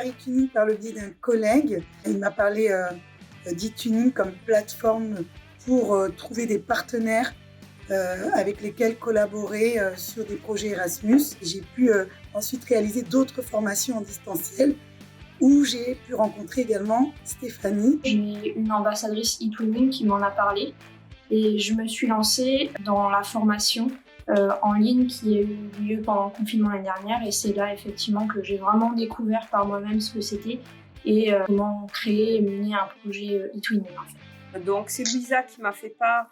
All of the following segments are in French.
découvert e-tuning par le biais d'un collègue. Il m'a parlé d'e-tuning comme plateforme pour trouver des partenaires avec lesquels collaborer sur des projets Erasmus. J'ai pu ensuite réaliser d'autres formations en distanciel où j'ai pu rencontrer également Stéphanie. J'ai une ambassadrice e-twinning qui m'en a parlé et je me suis lancée dans la formation en ligne qui a eu lieu pendant le confinement l'année dernière, et c'est là effectivement que j'ai vraiment découvert par moi-même ce que c'était et comment créer et mener un projet e-twinning en fait. Donc c'est Louisa qui m'a fait part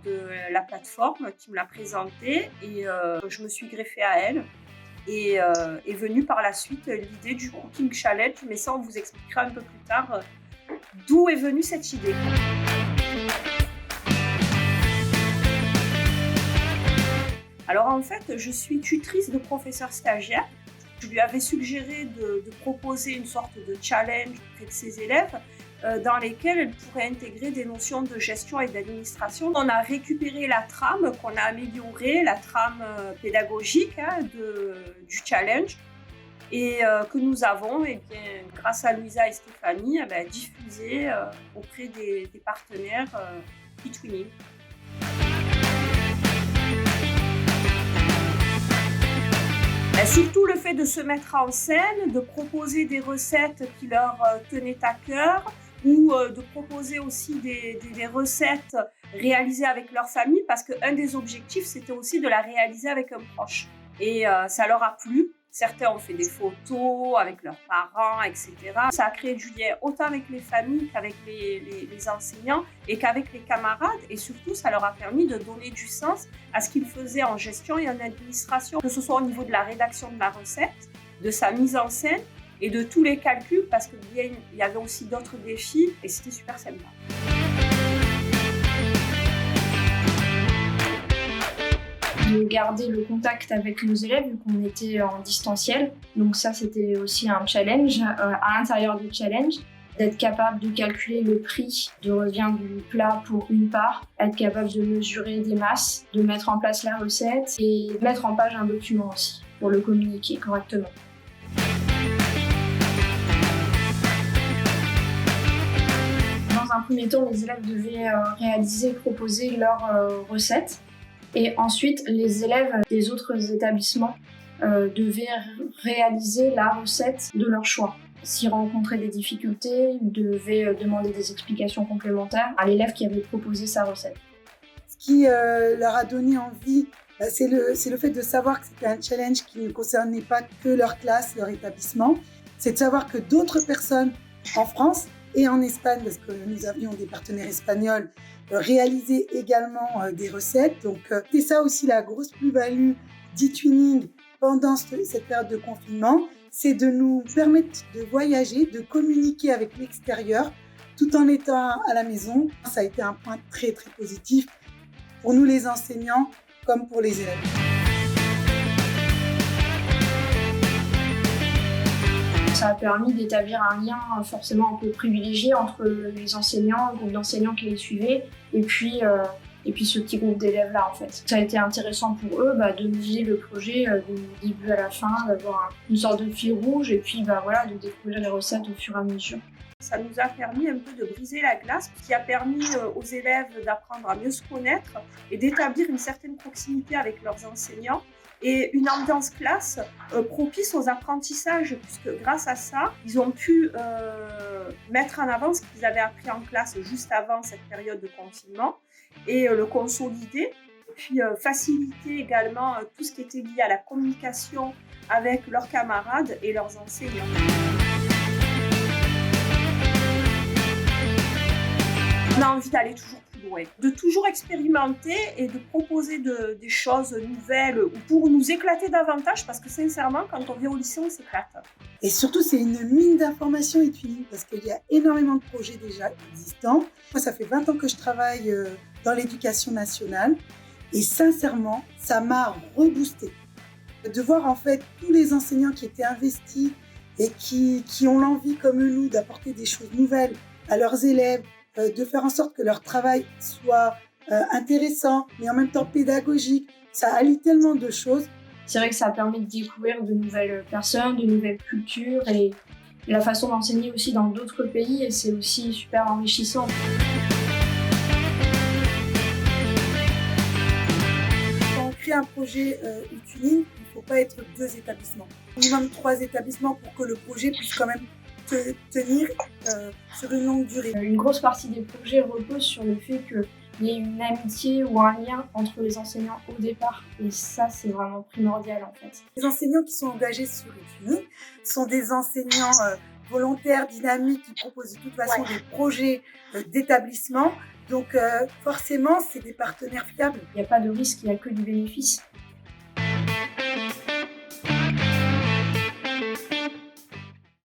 de la plateforme, qui me l'a présentée, et je me suis greffée à elle. Et est venue par la suite l'idée du Cooking Challenge, mais ça on vous expliquera un peu plus tard d'où est venue cette idée. Alors en fait, je suis tutrice de professeur stagiaire. Je lui avais suggéré de proposer une sorte de challenge auprès de ses élèves dans lesquels elle pourrait intégrer des notions de gestion et d'administration. On a récupéré la trame qu'on a améliorée, la trame pédagogique du challenge, et que nous avons, grâce à Louisa et Stéphanie, diffusée auprès des partenaires e-twinning. Surtout le fait de se mettre en scène, de proposer des recettes qui leur tenaient à cœur, ou de proposer aussi des recettes réalisées avec leur famille, parce qu'un des objectifs, c'était aussi de la réaliser avec un proche. Et ça leur a plu. Certains ont fait des photos avec leurs parents, etc. Ça a créé du lien autant avec les familles qu'avec les enseignants et qu'avec les camarades. Et surtout, ça leur a permis de donner du sens à ce qu'ils faisaient en gestion et en administration, que ce soit au niveau de la rédaction de la recette, de sa mise en scène et de tous les calculs, parce qu'il y avait aussi d'autres défis et c'était super sympa. De garder le contact avec nos élèves vu qu'on était en distanciel. Donc ça, c'était aussi un challenge à l'intérieur du challenge. D'être capable de calculer le prix de revient du plat pour une part, être capable de mesurer des masses, de mettre en place la recette et de mettre en page un document aussi pour le communiquer correctement. Dans un premier temps, les élèves devaient réaliser et proposer leurs recettes. Et ensuite, les élèves des autres établissements devaient réaliser la recette de leur choix. S'ils rencontraient des difficultés, ils devaient demander des explications complémentaires à l'élève qui avait proposé sa recette. Ce qui leur a donné envie, c'est le fait de savoir que c'était un challenge qui ne concernait pas que leur classe, leur établissement. C'est de savoir que d'autres personnes en France et en Espagne, parce que nous avions des partenaires espagnols, réaliser également des recettes. Donc, c'est ça aussi la grosse plus-value d'e-twinning pendant cette période de confinement, c'est de nous permettre de voyager, de communiquer avec l'extérieur tout en étant à la maison. Ça a été un point très très positif pour nous les enseignants comme pour les élèves. Ça a permis d'établir un lien forcément un peu privilégié entre les enseignants, le groupe d'enseignants qui les suivaient, et puis ce petit groupe d'élèves-là en fait. Ça a été intéressant pour eux de mener le projet du début à la fin, d'avoir une sorte de fil rouge, et puis de découvrir les recettes au fur et à mesure. Ça nous a permis un peu de briser la glace, ce qui a permis aux élèves d'apprendre à mieux se connaître et d'établir une certaine proximité avec leurs enseignants. Et une ambiance classe propice aux apprentissages, puisque grâce à ça, ils ont pu mettre en avant ce qu'ils avaient appris en classe juste avant cette période de confinement et le consolider, puis faciliter également tout ce qui était lié à la communication avec leurs camarades et leurs enseignants. On a envie d'aller toujours plus loin, de toujours expérimenter et de proposer des choses nouvelles pour nous éclater davantage, parce que sincèrement, quand on vient au lycée, on s'éclate. Et surtout, c'est une mine d'informations e-twinning parce qu'il y a énormément de projets déjà existants. Moi, ça fait 20 ans que je travaille dans l'éducation nationale et sincèrement, ça m'a reboosté. De voir en fait tous les enseignants qui étaient investis et qui ont l'envie comme nous d'apporter des choses nouvelles à leurs élèves, de faire en sorte que leur travail soit intéressant, mais en même temps pédagogique. Ça allie tellement de choses. C'est vrai que ça permet de découvrir de nouvelles personnes, de nouvelles cultures et la façon d'enseigner aussi dans d'autres pays et c'est aussi super enrichissant. Quand on crée un projet Utuning, il ne faut pas être 2 établissements. Minimum 3 établissements pour que le projet puisse quand même tenir sur une longue durée. Une grosse partie des projets repose sur le fait qu'il y ait une amitié ou un lien entre les enseignants au départ. Et ça, c'est vraiment primordial en fait. Les enseignants qui sont engagés sur Utuning sont des enseignants volontaires, dynamiques, qui proposent de toute façon des projets d'établissement. Donc forcément, c'est des partenaires fiables. Il n'y a pas de risque, il n'y a que du bénéfice.